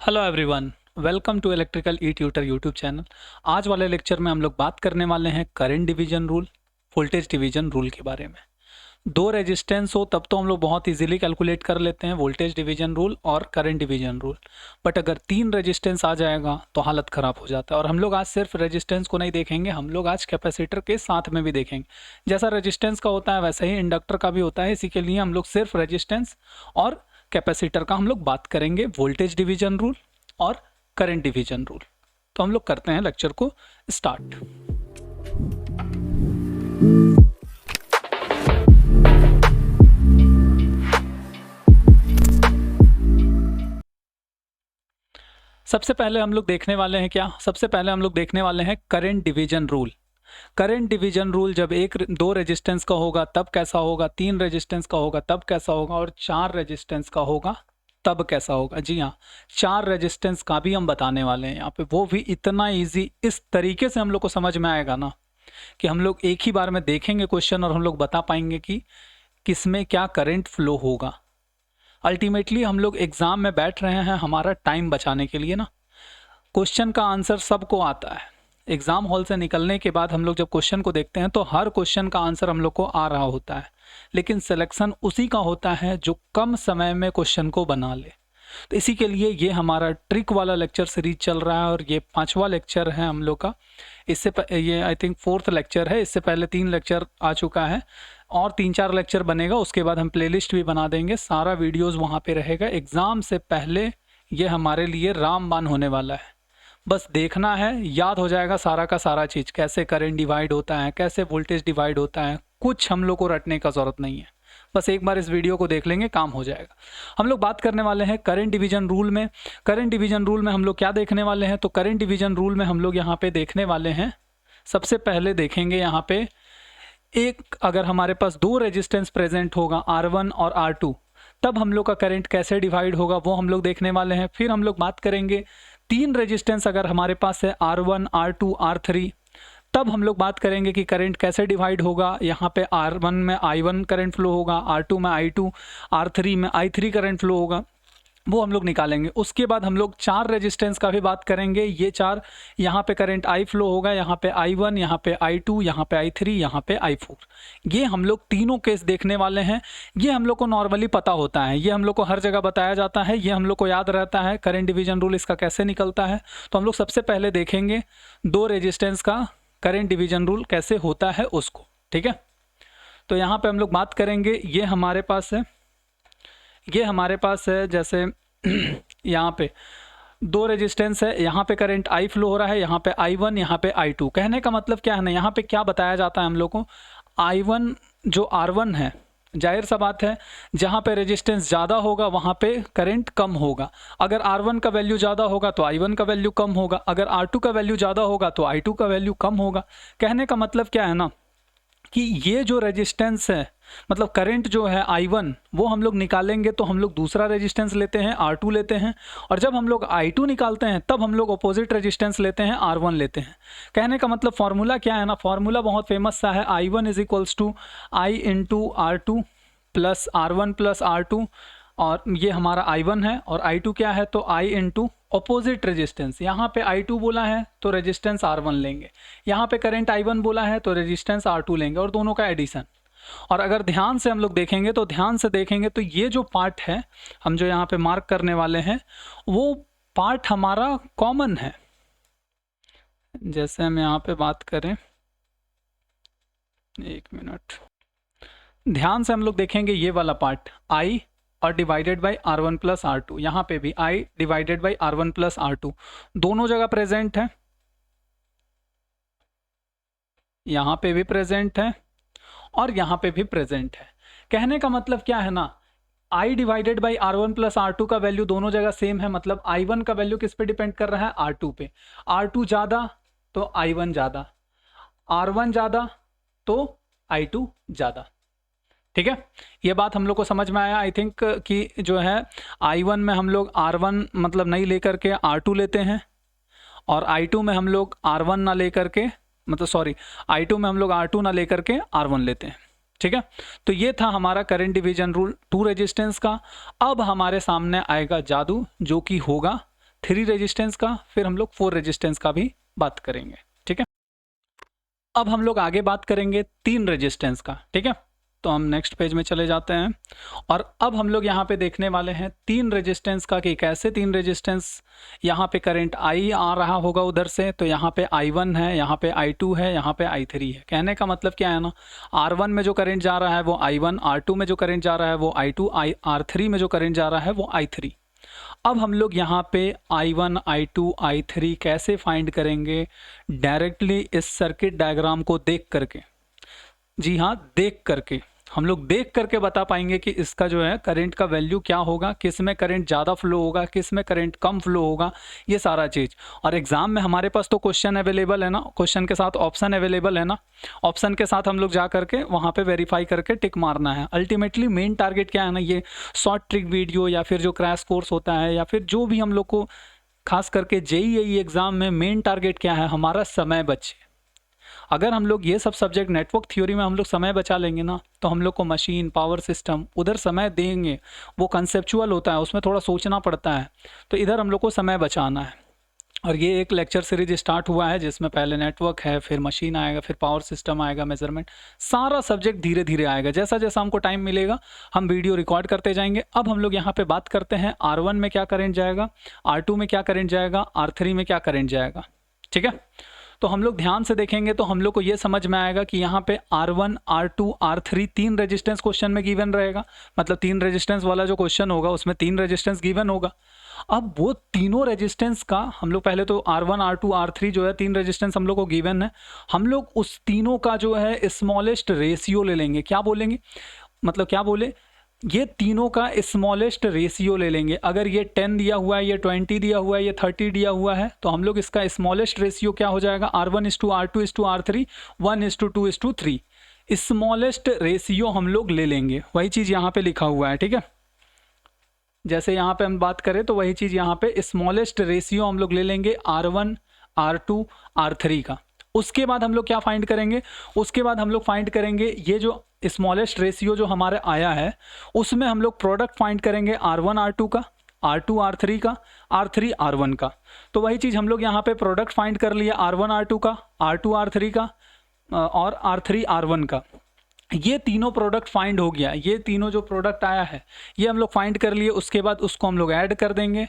Hello everyone, welcome to electrical e tutor YouTube channel. आज वाले lecture में हम लोग बात करने वाले हैं current division rule, voltage division rule के बारे में। दो रेजिस्टेंस हो तब तो हम लोग बहुत इजीली कैलकुलेट कर लेते हैं वोल्टेज डिवीजन रूल और करंट डिवीजन रूल, बट अगर तीन रेजिस्टेंस आ जाएगा तो हालत ख़राब हो जाता है। और हम लोग आज सिर्फ रेजिस्टेंस को नहीं देखेंगे, हम लोग आज कैपेसिटर के साथ में भी देखेंगे। जैसा रेजिस्टेंस का होता है वैसा ही इंडक्टर का भी होता है, इसी के लिए हम लोग सिर्फ रेजिस्टेंस और कैपेसिटर का हम लोग बात करेंगे, वोल्टेज डिवीजन रूल और करंट डिवीजन रूल। तो हम लोग करते हैं लेक्चर को स्टार्ट। सबसे पहले हम लोग देखने वाले हैं क्या? सबसे पहले हम लोग देखने वाले हैं current division rule. Current division rule जब दो रेजिस्टेंस का होगा तब कैसा होगा, तीन रेजिस्टेंस का होगा तब कैसा होगा, और चार रेजिस्टेंस का होगा तब कैसा होगा। जी हाँ, चार रेजिस्टेंस का भी हम बताने वाले हैं यहाँ पे, वो भी इतना इजी, इस तरीके से हम लोग को समझ में आएगा ना कि हम लोग एक ही बार में देखेंगे क्वेश्चन और हम लोग बता पाएंगे कि किसमें क्या करंट फ्लो होगा। अल्टीमेटली हम लोग एग्ज़ाम में बैठ रहे हैं हमारा टाइम बचाने के लिए ना। क्वेश्चन का आंसर सबको आता है, एग्ज़ाम हॉल से निकलने के बाद हम लोग जब क्वेश्चन को देखते हैं तो हर क्वेश्चन का आंसर हम लोग को आ रहा होता है, लेकिन सिलेक्शन उसी का होता है जो कम समय में क्वेश्चन को बना ले। तो इसी के लिए ये हमारा ट्रिक वाला लेक्चर सीरीज चल रहा है और ये 5वां लेक्चर है हम लोग का। ये आई थिंक 4th लेक्चर है। इससे पहले 3 लेक्चर आ चुका है और 3-4 लेक्चर बनेगा, उसके बाद हम प्लेलिस्ट भी बना देंगे, सारा वीडियोज़ वहाँ पर रहेगा। एग्ज़ाम से पहले ये हमारे लिए रामबाण होने वाला है। बस देखना है, याद हो जाएगा सारा का सारा चीज़, कैसे करंट डिवाइड होता है, कैसे वोल्टेज डिवाइड होता है, कुछ हम लोग को रटने का ज़रूरत नहीं है। बस एक बार इस वीडियो को देख लेंगे, काम हो जाएगा। हम लोग बात करने वाले हैं करंट डिवीजन रूल में। करंट डिवीजन रूल में हम लोग क्या देखने वाले हैं? तो करंट डिवीजन रूल में हम लोग यहाँ पे देखने वाले हैं, सबसे पहले देखेंगे यहाँ पे एक, अगर हमारे पास दो रेजिस्टेंस प्रेजेंट होगा R1 और R2, तब हम लोग का करंट कैसे डिवाइड होगा वो हम लोग देखने वाले हैं। फिर हम लोग बात करेंगे तीन रेजिस्टेंस अगर हमारे पास है R1, R2, R3, तब हम लोग बात करेंगे कि करंट कैसे डिवाइड होगा। यहाँ पे R1 में I1 करंट फ्लो होगा, R2 में I2, R3 में I3 करंट फ्लो होगा, वो हम लोग निकालेंगे। उसके बाद हम लोग चार रेजिस्टेंस का भी बात करेंगे। ये चार, यहाँ पे करंट I फ्लो होगा, यहाँ पे I1, यहाँ पे I2, यहाँ पे I3, यहाँ पे I4। ये हम लोग तीनों केस देखने वाले हैं। ये हम लोग को नॉर्मली पता होता है, ये हम लोग को हर जगह बताया जाता है, ये हम लोग को याद रहता है करंट डिवीजन रूल इसका कैसे निकलता है। तो हम लोग सबसे पहले देखेंगे दो रेजिस्टेंस का करंट डिवीजन रूल कैसे होता है उसको, ठीक है। तो यहाँ पे हम लोग बात करेंगे, ये हमारे पास है जैसे यहाँ पे दो रेजिस्टेंस है, यहाँ पे करंट I फ्लो हो रहा है, यहाँ पे I1, यहाँ पे I2। कहने का मतलब क्या है ना, यहाँ पे क्या बताया जाता है हम लोग को, I1 जो R1 है, जाहिर सा बात है जहाँ पे रेजिस्टेंस ज़्यादा होगा वहाँ पे करंट कम होगा। अगर R1 का वैल्यू ज़्यादा होगा तो I1 का वैल्यू कम होगा, अगर R2 का वैल्यू ज़्यादा होगा तो I2 का वैल्यू कम होगा। कहने का मतलब क्या है ना कि ये जो रेजिस्टेंस है, मतलब करंट जो है I1, वो हम लोग निकालेंगे तो हम लोग दूसरा रेजिस्टेंस लेते हैं, R2 लेते हैं, और जब हम लोग I2 निकालते हैं तब हम लोग अपोजिट रेजिस्टेंस लेते हैं, R1 लेते हैं। कहने का मतलब फॉर्मूला क्या है ना, फॉर्मूला बहुत फेमस सा है, I1 is equals to I into R2 plus R1 plus R2, और ये हमारा I1 है, और I2 क्या है तो I इंटू अपोजिट रेजिस्टेंस। यहाँ पे I2 बोला है तो रेजिस्टेंस R1 लेंगे, यहाँ पे करंट I1 बोला है तो रेजिस्टेंस R2 लेंगे, और दोनों का एडिशन। और अगर ध्यान से हम लोग देखेंगे तो ये जो पार्ट है हम जो यहाँ पे मार्क करने वाले हैं, वो पार्ट हमारा कॉमन है। जैसे हम यहाँ पे बात करें, एक मिनट, ध्यान से हम लोग देखेंगे ये वाला पार्ट I और divided by R1 plus R2, यहाँ पे भी I divided by R1 plus R2, दोनों जगह प्रेजेंट है, यहाँ पे भी प्रेजेंट है और यहाँ पे भी प्रेजेंट है। कहने का मतलब क्या है ना, I divided by R1 plus R2 का वैल्यू दोनों जगह सेम है, मतलब I1 का वैल्यू किस पे डिपेंड कर रहा है, R2 पे। R2 ज़्यादा तो I1 ज़्यादा, R1 ज़्यादा तो I2 ज़्यादा, ठीक है। ये बात हम लोग को समझ में आया आई थिंक कि जो है I1 में हम लोग R1 मतलब नहीं लेकर के R2 लेते हैं, और I2 में हम लोग R1 ना लेकर के, मतलब सॉरी, I2 में हम लोग R2 ना लेकर के R1 लेते हैं, ठीक है। तो ये था हमारा current division rule to resistance का। अब हमारे सामने आएगा जादू, जो कि होगा 3 रेजिस्टेंस का, फिर हम लोग 4 रेजिस्टेंस का भी बात करेंगे, ठीक है। अब हम लोग आगे बात करेंगे 3 रेजिस्टेंस का, ठीक है। तो हम नेक्स्ट पेज में चले जाते हैं और अब हम लोग यहाँ पे देखने वाले हैं 3 रेजिस्टेंस का कि कैसे 3 रेजिस्टेंस, यहाँ पे करंट आई आ रहा होगा उधर से, तो यहाँ पे I1 है, यहाँ पे I2 है, यहाँ पे I3 है। कहने का मतलब क्या है ना, R1 में जो करंट जा रहा है वो I1, R2 में जो करंट जा रहा है वो I2, R3 में जो करंट जा रहा है वो I3। अब हम लोग यहाँ पे I1, I2, I3 कैसे फाइंड करेंगे? डायरेक्टली इस सर्किट डायग्राम को देख करके, जी हाँ देख करके, हम लोग देख करके बता पाएंगे कि इसका जो है करंट का वैल्यू क्या होगा, किस में करंट ज़्यादा फ्लो होगा, किस में करंट कम फ्लो होगा, ये सारा चीज़। और एग्ज़ाम में हमारे पास तो क्वेश्चन अवेलेबल है ना, क्वेश्चन के साथ ऑप्शन अवेलेबल है ना, ऑप्शन के साथ हम लोग जा करके वहाँ पे वेरीफाई करके टिक मारना है। अल्टीमेटली मेन टारगेट क्या है ना, ये शॉर्ट ट्रिक वीडियो या फिर जो क्रैश कोर्स होता है या फिर जो भी हम लोग को खास करके JEE एग्ज़ाम में मेन टारगेट क्या है, हमारा समय बचे। अगर हम लोग ये सब सब्जेक्ट नेटवर्क थ्योरी में हम लोग समय बचा लेंगे ना, तो हम लोग को मशीन, पावर सिस्टम उधर समय देंगे, वो कंसेप्चुअल होता है, उसमें थोड़ा सोचना पड़ता है, तो इधर हम लोग को समय बचाना है। और ये एक लेक्चर सीरीज स्टार्ट हुआ है जिसमें पहले नेटवर्क है, फिर मशीन आएगा, फिर पावर सिस्टम आएगा, मेजरमेंट, सारा सब्जेक्ट धीरे धीरे आएगा। जैसा जैसा हमको टाइम मिलेगा हम वीडियो रिकॉर्ड करते जाएंगे। अब हम लोग यहाँ पे बात करते हैं R1 में क्या करंट जाएगा, R2 में क्या करंट जाएगा, R3 में क्या करंट जाएगा, ठीक है। तो हम लोग ध्यान से देखेंगे तो हम लोग को ये समझ में आएगा कि यहाँ पे R1, R2, R3 3 resistance question में गिवन रहेगा, मतलब 3 रेजिस्टेंस वाला जो क्वेश्चन होगा उसमें 3 रेजिस्टेंस गिवन होगा। अब वो तीनों रेजिस्टेंस का हम लोग पहले तो R1, R2, R3 जो है 3 रेजिस्टेंस हम लोग को गिवन है, हम लोग उस तीनों का जो है स्मॉलेस्ट रेशियो ले लेंगे। क्या बोलेंगे, मतलब क्या बोले, ये तीनों का स्मॉलेस्ट रेशियो ले लेंगे। अगर ये 10 दिया हुआ है, ये 20 दिया हुआ है, ये 30 दिया हुआ है, तो हम लोग इसका स्मॉलेस्ट रेशियो क्या हो जाएगा, R1:R2:R3, 1:2:3। स्मॉलेस्ट रेशियो हम लोग ले लेंगे, वही चीज़ यहाँ पे लिखा हुआ है, ठीक है। जैसे यहाँ पे हम बात करें तो वही चीज़ यहाँ पे स्मॉलेस्ट रेशियो हम लोग ले लेंगे R1, R2, R3 का। उसके बाद हम लोग क्या फाइंड करेंगे, उसके बाद हम लोग फाइंड करेंगे ये जो स्मॉलेस्ट रेशियो जो हमारे आया है उसमें हम लोग प्रोडक्ट फाइंड करेंगे R1 R2 का, R2 R3 का, R3 R1 का। तो वही चीज़ हम लोग यहाँ पे प्रोडक्ट फाइंड कर लिया R1 R2 का, R2 R3 का और R3 R1 का। ये तीनों प्रोडक्ट फाइंड हो गया, ये तीनों जो प्रोडक्ट आया है ये हम लोग फाइंड कर लिए। उसके बाद उसको हम लोग ऐड कर देंगे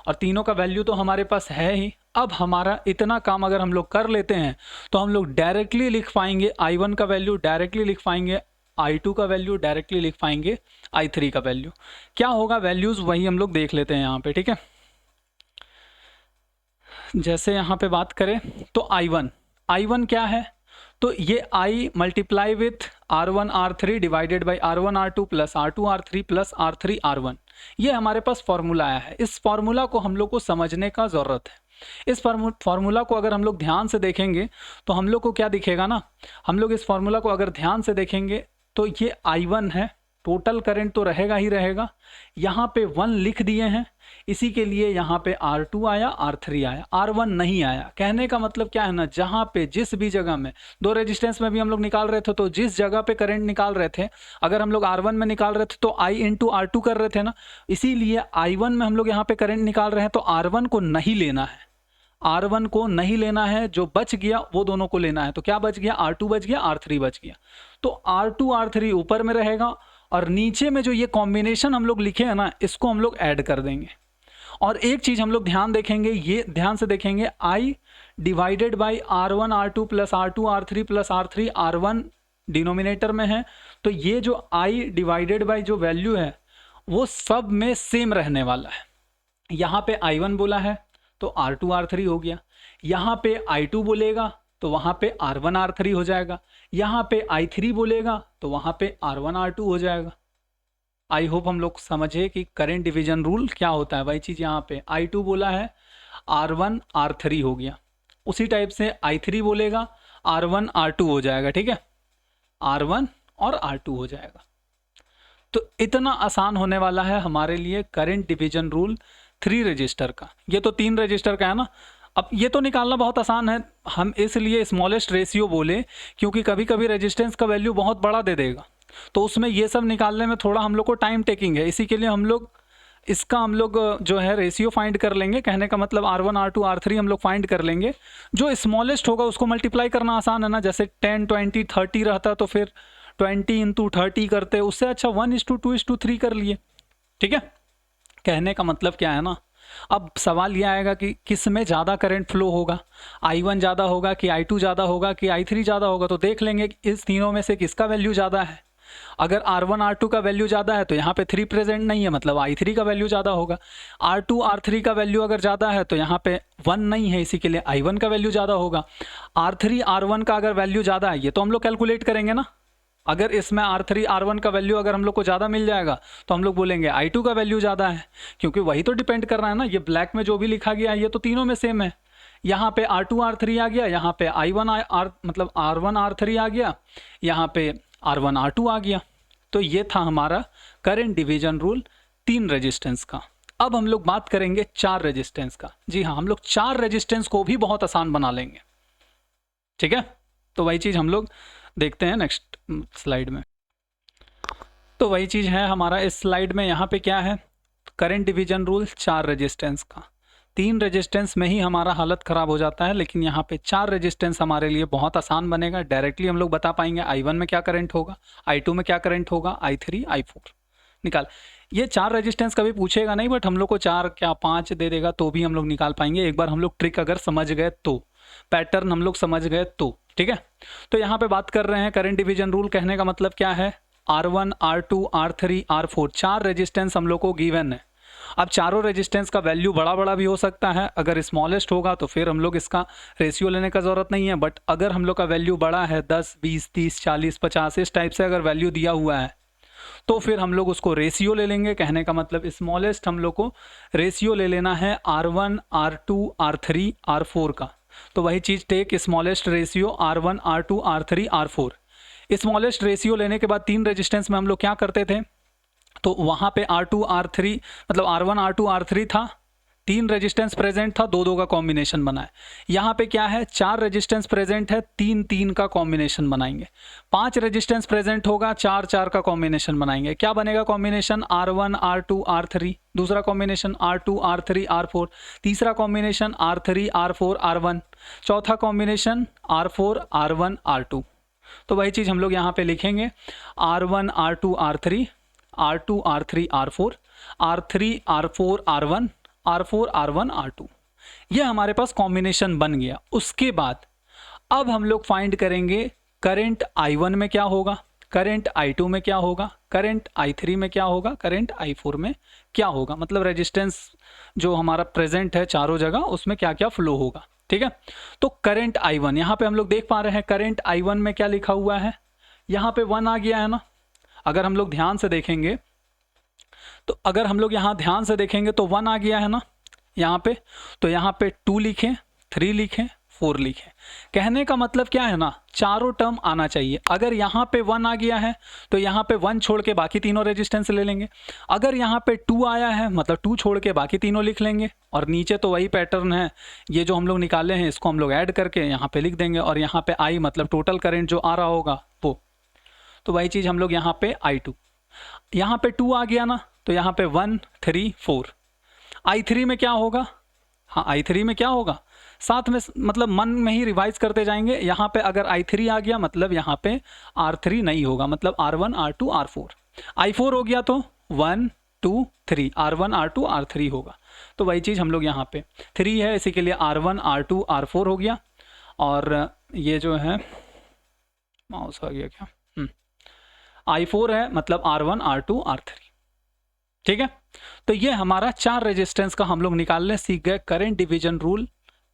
और तीनों का वैल्यू तो हमारे पास है ही। अब हमारा इतना काम अगर हम लोग कर लेते हैं तो हम लोग डायरेक्टली लिख पाएंगे I1 का वैल्यू, डायरेक्टली लिख पाएंगे I2 का वैल्यू, डायरेक्टली लिख पाएंगे I3 का वैल्यू। क्या होगा वैल्यूज़ वही हम लोग देख लेते हैं यहाँ पे, ठीक है। जैसे यहाँ पे बात करें तो I1 क्या है, तो ये I multiply with R1 R3 divided by R1 R2 plus R2 R3 plus R3 R1, ये हमारे पास फॉर्मूला आया है। इस फॉर्मूला को हम लोग को समझने का ज़रूरत है। इस फॉर्मूला को अगर हम लोग ध्यान से देखेंगे तो हम लोग को क्या दिखेगा ना, हम लोग इस फॉर्मूला को अगर ध्यान से देखेंगे तो ये I1 है, टोटल करंट तो रहेगा ही रहेगा, यहाँ पे 1 लिख दिए हैं, इसी के लिए यहाँ पे R2 आया, R3 आया, R1 नहीं आया। कहने का मतलब क्या है ना, जहाँ पे जिस भी जगह में, 2 रेजिस्टेंस में भी हम लोग निकाल रहे थे तो जिस जगह पे करंट निकाल रहे थे, अगर हम लोग R1 में निकाल रहे थे तो I इंटू R2 कर रहे थे ना, इसीलिए I1 में हम लोग यहाँ पे करंट निकाल रहे हैं तो R1 को नहीं लेना है, R1 को नहीं लेना है, जो बच गया वो दोनों को लेना है। तो क्या बच गया, R2 बच गया, R3 बच गया। तो R2 R3 ऊपर में रहेगा और नीचे में जो ये कॉम्बिनेशन हम लोग लिखे हैं ना, इसको हम लोग ऐड कर देंगे। और एक चीज़ हम लोग ध्यान देखेंगे, ये ध्यान से देखेंगे, I divided by R1 R2 plus R2 R3 plus R3 R1 denominator में है, तो ये जो I डिवाइडेड बाई जो वैल्यू है वो सब में सेम रहने वाला है। यहाँ पे I1 बोला है तो R2 R3 हो गया, यहाँ पे I2 बोलेगा तो वहाँ पे R1 R3 हो जाएगा, यहाँ पे I3 बोलेगा तो वहाँ पे R1 R2 हो जाएगा। आई होप हम लोग समझे कि करंट डिवीजन रूल क्या होता है। वही चीज़ यहाँ पे I2 बोला है, R1 R3 हो गया, उसी टाइप से I3 बोलेगा R1 R2 हो जाएगा, ठीक है, R1 और R2 हो जाएगा। तो इतना आसान होने वाला है हमारे लिए करंट डिवीजन रूल 3 रजिस्टर का। ये तो 3 रजिस्टर का है ना। अब ये तो निकालना बहुत आसान है, हम इसलिए स्मॉलेस्ट रेशियो बोले क्योंकि कभी कभी रेजिस्टेंस का वैल्यू बहुत बड़ा दे देगा, तो उसमें ये सब निकालने में थोड़ा हम लोग को टाइम टेकिंग है, इसी के लिए हम लोग इसका हम लोग जो है रेशियो फाइंड कर लेंगे। कहने का मतलब R1 R2 R3 हम लोग फाइंड कर लेंगे। जो स्मॉलेस्ट होगा उसको मल्टीप्लाई करना आसान है ना, जैसे 10 20 30 रहता तो फिर 20 × 30 करते, उससे अच्छा 1:2:3 कर लिए। ठीक है, कहने का मतलब क्या है ना, अब सवाल यह आएगा कि किस में ज़्यादा करंट फ्लो होगा, I1 ज़्यादा होगा कि I2 ज़्यादा होगा कि I3 ज़्यादा होगा। तो देख लेंगे कि इस तीनों में से किसका वैल्यू ज़्यादा है। अगर R1 R2 का वैल्यू ज़्यादा है तो यहाँ पे 3 प्रेजेंट नहीं है, मतलब I3 का वैल्यू ज़्यादा होगा। R2 R3 का वैल्यू अगर ज़्यादा है तो यहाँ पे 1 नहीं है, इसी के लिए I1 का वैल्यू ज़्यादा होगा। R3 R1 का अगर वैल्यू ज़्यादा है, ये तो हम लोग कैलकुलेट करेंगे ना। अगर इसमें R3 R1 का वैल्यू अगर हम लोग को ज़्यादा मिल जाएगा तो हम लोग बोलेंगे I2 का वैल्यू ज़्यादा है, क्योंकि वही तो डिपेंड कर रहा है ना। ये ब्लैक में जो भी लिखा गया है ये तो तीनों में सेम है। यहाँ पे R2 R3 आ गया, यहाँ पे मतलब R1 R3 आ गया, यहाँ पे R1 R2 आ गया। तो ये था हमारा करंट डिवीजन रूल 3 रेजिस्टेंस का। अब हम लोग बात करेंगे 4 रेजिस्टेंस का। जी हाँ, हम लोग 4 रेजिस्टेंस को भी बहुत आसान बना लेंगे। ठीक है, तो वही चीज़ हम लोग देखते हैं नेक्स्ट स्लाइड में। तो वही चीज़ है हमारा इस स्लाइड में। यहाँ पे क्या है, करंट डिवीजन रूल 4 रेजिस्टेंस का। 3 रेजिस्टेंस में ही हमारा हालत ख़राब हो जाता है, लेकिन यहाँ पे 4 रेजिस्टेंस हमारे लिए बहुत आसान बनेगा। डायरेक्टली हम लोग बता पाएंगे I1 में क्या करंट होगा, I2 में क्या करंट होगा, I3 I4 निकाल। ये 4 रेजिस्टेंस कभी पूछेगा नहीं, बट हम लोग को 4 क्या 5 दे देगा तो भी हम लोग निकाल पाएंगे, एक बार हम लोग ट्रिक अगर समझ गए तो, पैटर्न हम लोग समझ गए तो। ठीक है, तो यहाँ पे बात कर रहे हैं करंट डिवीजन रूल। कहने का मतलब क्या है, R1 R2 R3 R4 4 resistance हम लोग को गिवन है। अब चारों रेजिस्टेंस का वैल्यू बड़ा बड़ा भी हो सकता है। अगर स्मॉलेस्ट होगा तो फिर हम लोग इसका रेशियो लेने का ज़रूरत नहीं है, बट अगर हम लोग का वैल्यू बड़ा है 10 20 30 40 50 इस टाइप से अगर वैल्यू दिया हुआ है तो फिर हम लोग उसको रेशियो ले लेंगे। कहने का मतलब स्मॉलेस्ट हम लोग को रेशियो ले लेना है R1 R2 R3 R4 का। तो वही चीज़, take smallest ratio R1 R2 R3 R4। Smallest ratio लेने के बाद 3 रेजिस्टेंस में हम लोग क्या करते थे, तो वहाँ पे R2 R3 मतलब R1 R2 R3 था, 3 रेजिस्टेंस प्रेजेंट था, 2 2 का कॉम्बिनेशन बना है। यहाँ पे क्या है, 4 रेजिस्टेंस प्रेजेंट है, 3 3 का कॉम्बिनेशन बनाएंगे। 5 रेजिस्टेंस प्रेजेंट होगा, 4 4 का कॉम्बिनेशन बनाएंगे। क्या बनेगा कॉम्बिनेशन, R1 R2 R3, दूसरा कॉम्बिनेशन R2 R3 R4, तीसरा कॉम्बिनेशन R3 R4 R1, चौथा कॉम्बिनेशन R4 R1 R2। तो वही चीज़ हम लोग यहाँ पे लिखेंगे, R1 R2 R3 R2 R3 R4 R3 R4 R1 R4 R1 R2। ये हमारे पास कॉम्बिनेशन बन गया। उसके बाद अब हम लोग फाइंड करेंगे करंट I1 में क्या होगा, करंट I2 में क्या होगा, करंट I3 में क्या होगा, करंट I4 में क्या होगा। मतलब रेजिस्टेंस जो हमारा प्रेजेंट है चारों जगह, उसमें क्या क्या फ्लो होगा। ठीक है, तो करंट I1 यहाँ पे हम लोग देख पा रहे हैं, करंट I1 में क्या लिखा हुआ है, यहाँ पे 1 आ गया है ना। अगर हम लोग ध्यान से देखेंगे तो अगर हम लोग यहाँ ध्यान से देखेंगे तो 1 आ गया है ना यहाँ पे। तो यहाँ पे 2 लिखें, 3 लिखें, 4 लिखें। कहने का मतलब क्या है ना, चारों टर्म आना चाहिए। अगर यहाँ पे 1 आ गया है तो यहाँ पे 1 छोड़ के बाकी तीनों रेजिस्टेंस ले लेंगे। अगर यहाँ पे 2 आया है मतलब 2 छोड़ के बाकी तीनों लिख लेंगे। और नीचे तो वही पैटर्न है, ये जो हम लोग निकाले हैं इसको हम लोग ऐड करके यहाँ पे लिख देंगे। और यहाँ पे I मतलब टोटल करेंट जो आ रहा होगा वो, तो वही चीज़ हम लोग यहाँ पे I2। यहाँ पे 2 आ गया ना, तो यहाँ पे 1 3 4। I3 में क्या होगा, हाँ I3 में क्या होगा, साथ में मतलब मन में ही रिवाइज करते जाएंगे। यहाँ पे अगर I3 आ गया मतलब यहाँ पे R3 नहीं होगा, मतलब R1 R2 R4। I4 हो गया तो 1 2 3 R1 R2 R3 होगा। तो वही चीज़ हम लोग यहाँ पे 3 है, इसी के लिए R1 R2 R4 हो गया। और ये जो है माउस आ गया क्या, I4 है मतलब R1 R2 R3। ठीक है, तो ये हमारा 4 रेजिस्टेंस का हम लोग निकालने सीख गए करंट डिवीजन रूल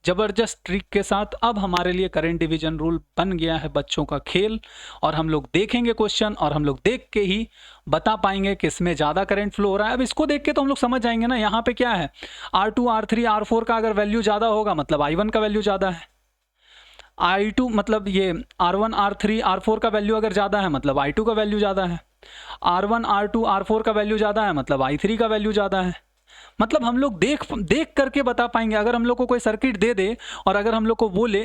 जबरदस्त ट्रिक के साथ। अब हमारे लिए करंट डिवीजन रूल बन गया है बच्चों का खेल, और हम लोग देखेंगे क्वेश्चन और हम लोग देख के ही बता पाएंगे कि इसमें ज़्यादा करंट फ्लो हो रहा है। अब इसको देख के तो हम लोग समझ जाएंगे ना, यहाँ पे क्या है, R2 R3 R4 का अगर वैल्यू ज़्यादा होगा मतलब I1 का वैल्यू ज़्यादा है। I2 मतलब ये R1 R3 R4 का वैल्यू अगर ज़्यादा है मतलब I2 का वैल्यू ज़्यादा है। R1 R2 R4 का वैल्यू ज़्यादा है मतलब I3 का वैल्यू ज़्यादा है। मतलब हम लोग देख करके बता पाएंगे। अगर हम लोग को कोई सर्किट दे दे और अगर हम लोग को बोले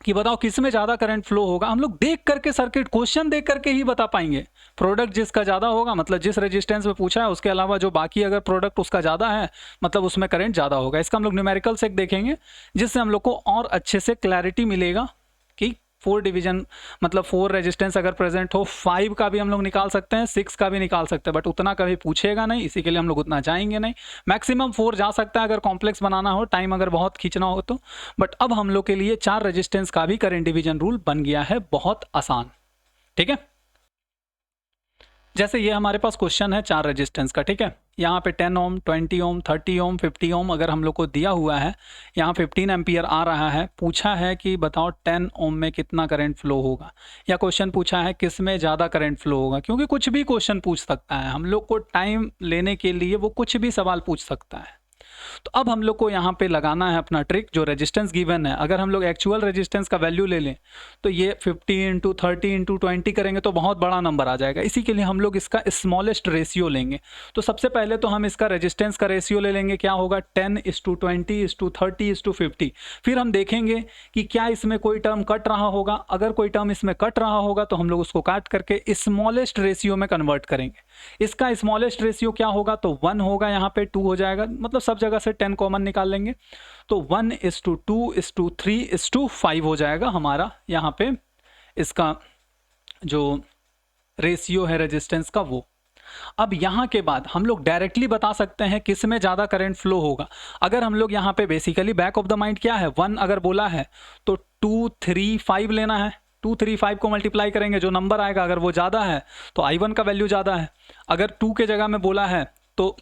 कि बताओ किस में ज़्यादा करंट फ्लो होगा, हम लोग देख करके सर्किट क्वेश्चन देख करके ही बता पाएंगे। प्रोडक्ट जिसका ज़्यादा होगा मतलब जिस रेजिस्टेंस में पूछा है उसके अलावा जो बाकी अगर प्रोडक्ट उसका ज़्यादा है मतलब उसमें करंट ज़्यादा होगा। इसका हम लोग न्यूमेरिकल से देखेंगे जिससे हम लोग को और अच्छे से क्लैरिटी मिलेगा कि 4 डिवीजन मतलब 4 रेजिस्टेंस अगर प्रेजेंट हो, 5 का भी हम लोग निकाल सकते हैं, 6 का भी निकाल सकते हैं, बट उतना कभी पूछेगा नहीं, इसी के लिए हम लोग उतना जाएंगे नहीं। मैक्सिमम 4 जा सकता है अगर कॉम्प्लेक्स बनाना हो, टाइम अगर बहुत खींचना हो तो। बट अब हम लोग के लिए 4 रेजिस्टेंस का भी करंट डिवीजन रूल बन गया है, बहुत आसान। ठीक है, जैसे ये हमारे पास क्वेश्चन है 4 रेजिस्टेंस का। ठीक है, यहाँ पे 10 ओम, 20 ओम, 30 ओम, 50 ओम अगर हम लोग को दिया हुआ है, यहाँ 15 एम्पियर आ रहा है, पूछा है कि बताओ 10 ओम में कितना करंट फ्लो होगा, या क्वेश्चन पूछा है किस में ज़्यादा करंट फ्लो होगा। क्योंकि कुछ भी क्वेश्चन पूछ सकता है, हम लोग को टाइम लेने के लिए वो कुछ भी सवाल पूछ सकता है। तो अब हम लोग को यहाँ पे लगाना है अपना ट्रिक, जो रेजिस्टेंस गिवन है अगर हम लोग एक्चुअल रेजिस्टेंस का वैल्यू ले लें तो ये 50 इंटू 30 इंटू 20 करेंगे तो बहुत बड़ा नंबर आ जाएगा। इसी के लिए हम लोग इसका स्मॉलेस्ट रेशियो लेंगे। तो सबसे पहले तो हम इसका रेजिस्टेंस का रेशियो ले लेंगे, क्या होगा 10:20:30:50। फिर हम देखेंगे कि क्या इसमें कोई टर्म कट रहा होगा, अगर कोई टर्म इसमें कट रहा होगा तो हम लोग उसको काट करके स्मॉलेस्ट रेशियो में कन्वर्ट करेंगे। इसका स्मॉलेस्ट रेशियो क्या होगा, तो 1 होगा, यहाँ पे 2 हो जाएगा, मतलब सब जगह से 10 कॉमन निकाल लेंगे तो 1:2:3:5 हो जाएगा हमारा यहाँ पे इसका जो रेशियो है रेजिस्टेंस का वो। अब यहाँ के बाद हम लोग डायरेक्टली बता सकते हैं किस में ज़्यादा करंट फ्लो होगा। अगर हम लोग यहाँ पे basically back of the mind क्या है, 1 अगर बोला है तो 2, 3, 5 लेना है। 2, 3, 5 को मल्टीप्लाई करेंगे, जो नंबर आएगा अगर वो ज़्यादा है तो I1 का वैल्यू ज़्यादा है। अगर 2 के जगह में बोला है तो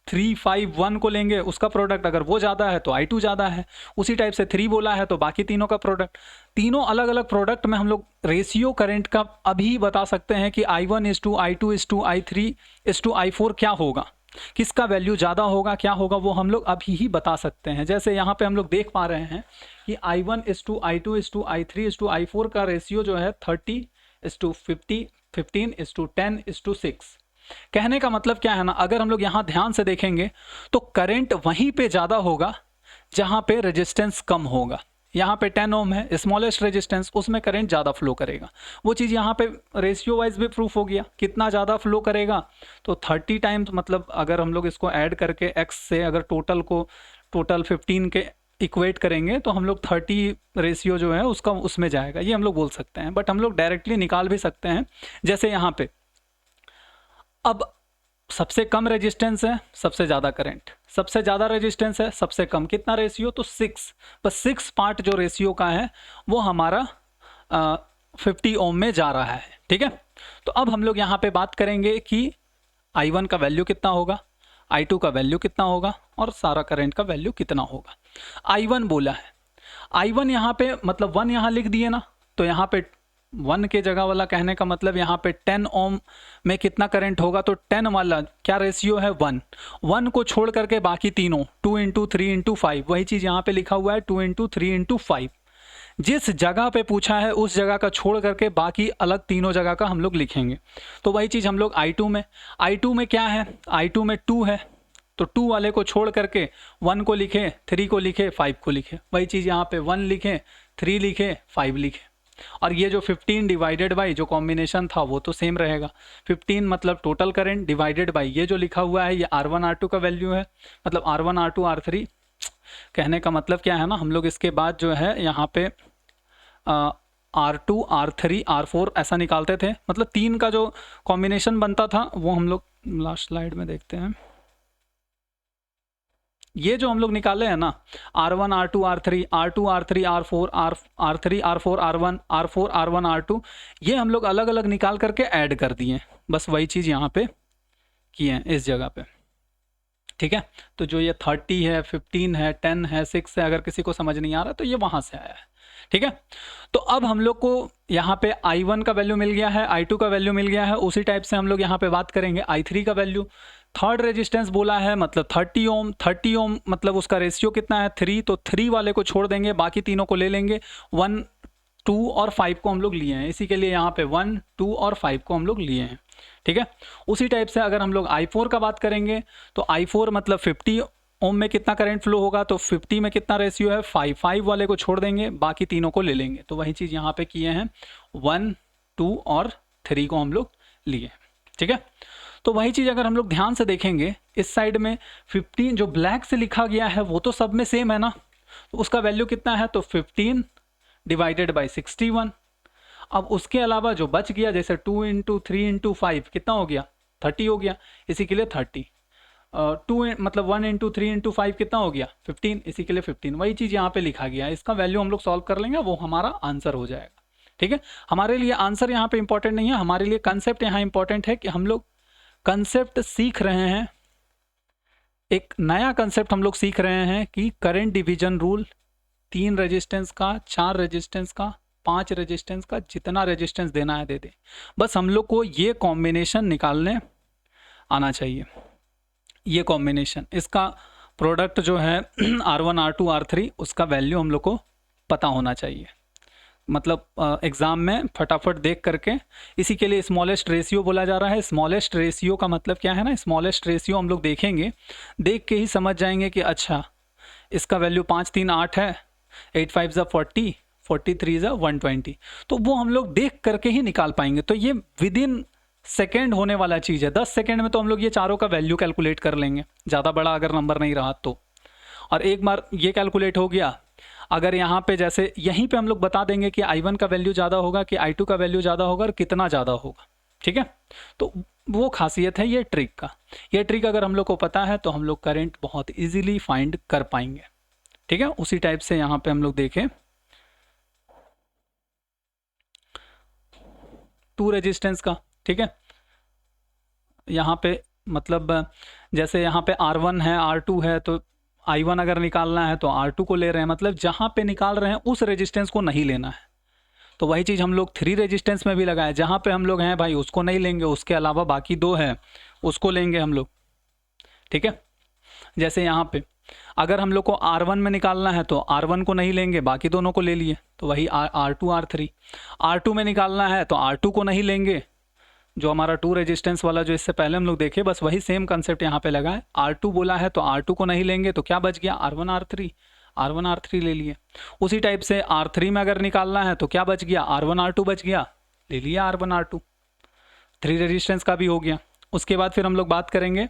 3, 5, 1 को लेंगे, उसका प्रोडक्ट अगर वो ज़्यादा है तो I2 ज़्यादा है। उसी टाइप से 3 बोला है तो बाकी तीनों का प्रोडक्ट। तीनों अलग अलग प्रोडक्ट में हम लोग रेशियो करंट का अभी बता सकते हैं कि I1:I2:I3:I4 क्या होगा, किसका वैल्यू ज़्यादा होगा, क्या होगा, वो हम लोग अभी ही बता सकते हैं। जैसे यहाँ पे हम लोग देख पा रहे हैं कि I1:I2:I3:I4 का रेशियो जो है 30:50, 15:10:6। कहने का मतलब क्या है ना, अगर हम लोग यहाँ ध्यान से देखेंगे तो करंट वहीं पे ज़्यादा होगा जहाँ पे रेजिस्टेंस कम होगा। यहाँ पे 10 ओम है, स्मॉलेस्ट रेजिस्टेंस, उसमें करंट ज़्यादा फ्लो करेगा। वो चीज़ यहाँ पे रेशियो वाइज भी प्रूफ हो गया, कितना ज़्यादा फ्लो करेगा तो 30 टाइम्स, मतलब अगर हम लोग इसको ऐड करके x से अगर टोटल 15 के इक्वेट करेंगे तो हम लोग 30 रेशियो जो है उसका उसमें जाएगा, ये हम लोग बोल सकते हैं। बट हम लोग डायरेक्टली निकाल भी सकते हैं, जैसे यहाँ पे अब सबसे कम रेजिस्टेंस है, सबसे ज़्यादा करंट, सबसे ज़्यादा रेजिस्टेंस है, सबसे कम, कितना रेशियो, तो 6। बस 6 पार्ट जो रेशियो का है वो हमारा 50 ओम में जा रहा है। ठीक है, तो अब हम लोग यहाँ पे बात करेंगे कि I1 का वैल्यू कितना होगा, I2 का वैल्यू कितना होगा और सारा करंट का वैल्यू कितना होगा। I1 बोला है, I1 यहाँ पे मतलब 1 यहाँ लिख दिए ना, तो यहाँ पे 1 के जगह वाला कहने का मतलब यहाँ पे 10 ओम में कितना करंट होगा, तो 10 वाला क्या रेशियो है 1 को छोड़ करके बाकी तीनों 2 इंटू 3 इंटू 5, वही चीज़ यहाँ पे लिखा हुआ है 2 इंटू 3 इंटू 5। जिस जगह पे पूछा है उस जगह का छोड़ करके बाकी अलग तीनों जगह का हम लोग लिखेंगे। तो वही चीज़ हम लोग I2 में क्या है, I2 में 2 है तो 2 वाले को छोड़ करके 1 को लिखे, 3 को लिखे, 5 को लिखे। वही चीज़ यहाँ पे 1 लिखे, 3 लिखे, 5 लिखे। और ये जो 15 डिवाइडेड बाई जो कॉम्बिनेशन था वो तो सेम रहेगा। 15 मतलब टोटल करंट डिवाइडेड बाई ये जो लिखा हुआ है ये R1 R2 का वैल्यू है, मतलब R1 R2 R3। कहने का मतलब क्या है ना, हम लोग इसके बाद जो है यहाँ पे R2 R3 R4 ऐसा निकालते थे, मतलब 3 का जो कॉम्बिनेशन बनता था वो हम लोग लास्ट स्लाइड में देखते हैं। ये जो हम लोग निकाले हैं ना R1 R2 R3 R2 R3 R4 R3 R4 R1 R4 R1 R2, ये हम लोग अलग अलग निकाल करके ऐड कर दिए, बस वही चीज़ यहाँ पे किए हैं इस जगह पे। ठीक है, तो जो ये 30 है, 15 है, 10 है, 6 है, अगर किसी को समझ नहीं आ रहा तो ये वहाँ से आया है। ठीक है, तो अब हम लोग को यहाँ पे I1 का वैल्यू मिल गया है, I2 का वैल्यू मिल गया है, उसी टाइप से हम लोग यहाँ पे बात करेंगे I3 का वैल्यू। थर्ड रेजिस्टेंस बोला है मतलब 30 ओम, 30 ओम मतलब उसका रेशियो कितना है 3, तो 3 वाले को छोड़ देंगे, बाकी तीनों को ले लेंगे। 1, 2 और 5 को हम लोग लिए हैं, इसी के लिए यहाँ पे 1, 2 और 5 को हम लोग लिए हैं। ठीक है, उसी टाइप से अगर हम लोग I4 का बात करेंगे तो I4 मतलब 50 ओम में कितना करंट फ्लो होगा, तो 50 में कितना रेशियो है 5, 5 वाले को छोड़ देंगे, बाकी तीनों को ले लेंगे। तो वही चीज़ यहाँ पे किए हैं, 1, 2 और 3 को हम लोग लिए, ठीक है। तो वही चीज़ अगर हम लोग ध्यान से देखेंगे इस साइड में 15 जो ब्लैक से लिखा गया है वो तो सब में सेम है ना, तो उसका वैल्यू कितना है, तो 15 डिवाइडेड बाई 61। अब उसके अलावा जो बच गया, जैसे 2 इंटू 3 इंटू 5 कितना हो गया, 30 हो गया, इसी के लिए 30। 2 मतलब 1 इंटू 3 इंटू 5 कितना हो गया, 15, इसी के लिए 15। वही चीज़ यहाँ पे लिखा गया है, इसका वैल्यू हम लोग सॉल्व कर लेंगे, वो हमारा आंसर हो जाएगा, ठीक है। हमारे लिए आंसर यहाँ पे इंपॉर्टेंट नहीं है, हमारे लिए कंसेप्ट यहाँ इंपॉर्टेंट है कि हम लोग कंसेप्ट सीख रहे हैं, एक नया कंसेप्ट हम लोग सीख रहे हैं कि करंट डिवीजन रूल, 3 रेजिस्टेंस का, 4 रेजिस्टेंस का, 5 रेजिस्टेंस का, जितना रेजिस्टेंस देना है दे दे, बस हम लोग को ये कॉम्बिनेशन निकालने आना चाहिए। ये कॉम्बिनेशन, इसका प्रोडक्ट जो है R1 R2 R3, उसका वैल्यू हम लोग को पता होना चाहिए, मतलब एग्ज़ाम में फटाफट देख करके। इसी के लिए स्मॉलेस्ट रेशियो बोला जा रहा है। स्मॉलेस्ट रेशियो का मतलब क्या है ना, स्मॉलेस्ट रेशियो हम लोग देखेंगे, देख के ही समझ जाएंगे कि अच्छा इसका वैल्यू 5 3 8 है, 8 5 ज़ा 40, 43 ज़ा 120, तो वो हम लोग देख करके ही निकाल पाएंगे। तो ये विद इन सेकेंड होने वाला चीज़ है, 10 सेकेंड में तो हम लोग ये चारों का वैल्यू कैलकुलेट कर लेंगे, ज़्यादा बड़ा अगर नंबर नहीं रहा तो। और एक बार ये कैलकुलेट हो गया, अगर यहाँ पे जैसे यहीं पे हम लोग बता देंगे कि I1 का वैल्यू ज़्यादा होगा कि I2 का वैल्यू ज़्यादा होगा और कितना ज़्यादा होगा, ठीक है। तो वो खासियत है ये ट्रिक का। ये ट्रिक अगर हम लोग को पता है तो हम लोग करंट बहुत इजीली फाइंड कर पाएंगे, ठीक है। उसी टाइप से यहाँ पे हम लोग देखें 2 रेजिस्टेंस का, ठीक है। यहाँ पे मतलब जैसे यहाँ पे R1 है, R2 है, तो I1 अगर निकालना है तो R2 को ले रहे हैं, मतलब जहाँ पे निकाल रहे हैं उस रेजिस्टेंस को नहीं लेना है। तो वही चीज़ हम लोग 3 रेजिस्टेंस में भी लगाए, जहाँ पे हम लोग हैं भाई उसको नहीं लेंगे, उसके अलावा बाकी 2 है उसको लेंगे हम लोग, ठीक है। जैसे यहाँ पे अगर हम लोग को R1 में निकालना है तो R1 को नहीं लेंगे, बाकी दोनों को ले लिए, तो वही R2 R3। R2 में निकालना है तो R2 को नहीं लेंगे, जो हमारा 2 रेजिस्टेंस वाला जो इससे पहले हम लोग देखे, बस वही सेम कंसेप्ट यहाँ पे लगा है। R2 बोला है तो R2 को नहीं लेंगे, तो क्या बच गया, R1 R3, R1 R3 ले लिए। उसी टाइप से R3 में अगर निकालना है तो क्या बच गया, R1 R2 बच गया, ले लिया R1 R2, 3 रेजिस्टेंस का भी हो गया। उसके बाद फिर हम लोग बात करेंगे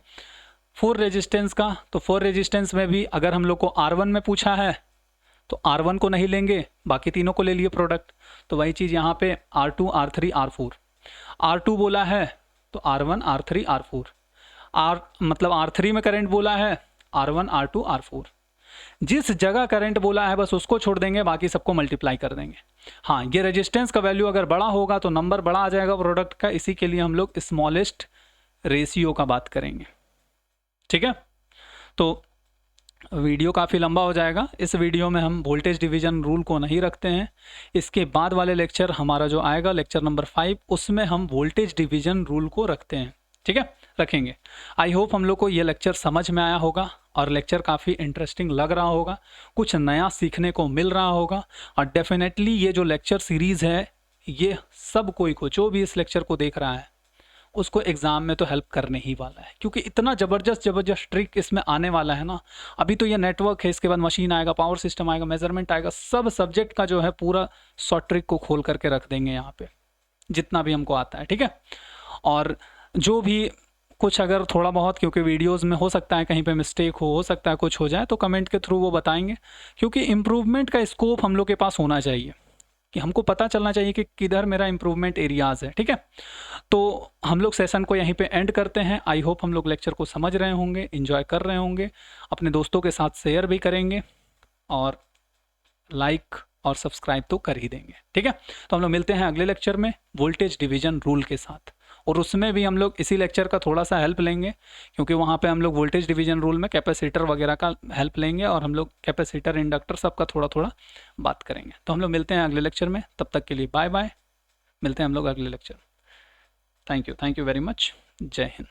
4 रेजिस्टेंस का, तो 4 रेजिस्टेंस में भी अगर हम लोग को R1 में पूछा है तो R1 को नहीं लेंगे, बाकी तीनों को ले लिए प्रोडक्ट, तो वही चीज़ यहाँ पे R2 R3 R4। R2 बोला है तो R1 R3 R4, मतलब R3 में करंट बोला है R1 R2 R4, जिस जगह करंट बोला है बस उसको छोड़ देंगे, बाकी सबको मल्टीप्लाई कर देंगे। हाँ, ये रेजिस्टेंस का वैल्यू अगर बड़ा होगा तो नंबर बड़ा आ जाएगा प्रोडक्ट का, इसी के लिए हम लोग स्मॉलेस्ट रेशियो का बात करेंगे, ठीक है। तो वीडियो काफ़ी लंबा हो जाएगा, इस वीडियो में हम वोल्टेज डिवीजन रूल को नहीं रखते हैं। इसके बाद वाले लेक्चर हमारा जो आएगा लेक्चर नंबर 5, उसमें हम वोल्टेज डिवीजन रूल को रखते हैं, ठीक है, रखेंगे। आई होप हम लोग को ये लेक्चर समझ में आया होगा और लेक्चर काफ़ी इंटरेस्टिंग लग रहा होगा, कुछ नया सीखने को मिल रहा होगा। और डेफिनेटली ये जो लेक्चर सीरीज़ है ये सब कोई को, जो भी इस लेक्चर को देख रहा है उसको एग्ज़ाम में तो हेल्प करने ही वाला है, क्योंकि इतना ज़बरदस्त ट्रिक इसमें आने वाला है ना। अभी तो ये नेटवर्क है, इसके बाद मशीन आएगा, पावर सिस्टम आएगा, मेजरमेंट आएगा, सब सब्जेक्ट का जो है पूरा शॉर्ट ट्रिक को खोल करके रख देंगे यहाँ पे, जितना भी हमको आता है, ठीक है। और जो भी कुछ अगर थोड़ा बहुत, क्योंकि वीडियोज़ में हो सकता है कहीं पर मिस्टेक हो सकता है कुछ हो जाए, तो कमेंट के थ्रू वो बताएंगे, क्योंकि इम्प्रूवमेंट का स्कोप हम लोग के पास होना चाहिए, कि हमको पता चलना चाहिए कि किधर मेरा इम्प्रूवमेंट एरियाज़ है, ठीक है। तो हम लोग सेशन को यहीं पे एंड करते हैं। आई होप हम लोग लेक्चर को समझ रहे होंगे, एंजॉय कर रहे होंगे, अपने दोस्तों के साथ शेयर भी करेंगे और लाइक और सब्सक्राइब तो कर ही देंगे, ठीक है। तो हम लोग मिलते हैं अगले लेक्चर में वोल्टेज डिवीजन रूल के साथ, और उसमें भी हम लोग इसी लेक्चर का थोड़ा सा हेल्प लेंगे, क्योंकि वहाँ पे हम लोग वोल्टेज डिवीजन रूल में कैपेसिटर वगैरह का हेल्प लेंगे, और हम लोग कैपेसिटर इंडक्टर सबका थोड़ा थोड़ा बात करेंगे। तो हम लोग मिलते हैं अगले लेक्चर में, तब तक के लिए बाय बाय, मिलते हैं हम लोग अगले lecture. Thank you very much, जय हिंद।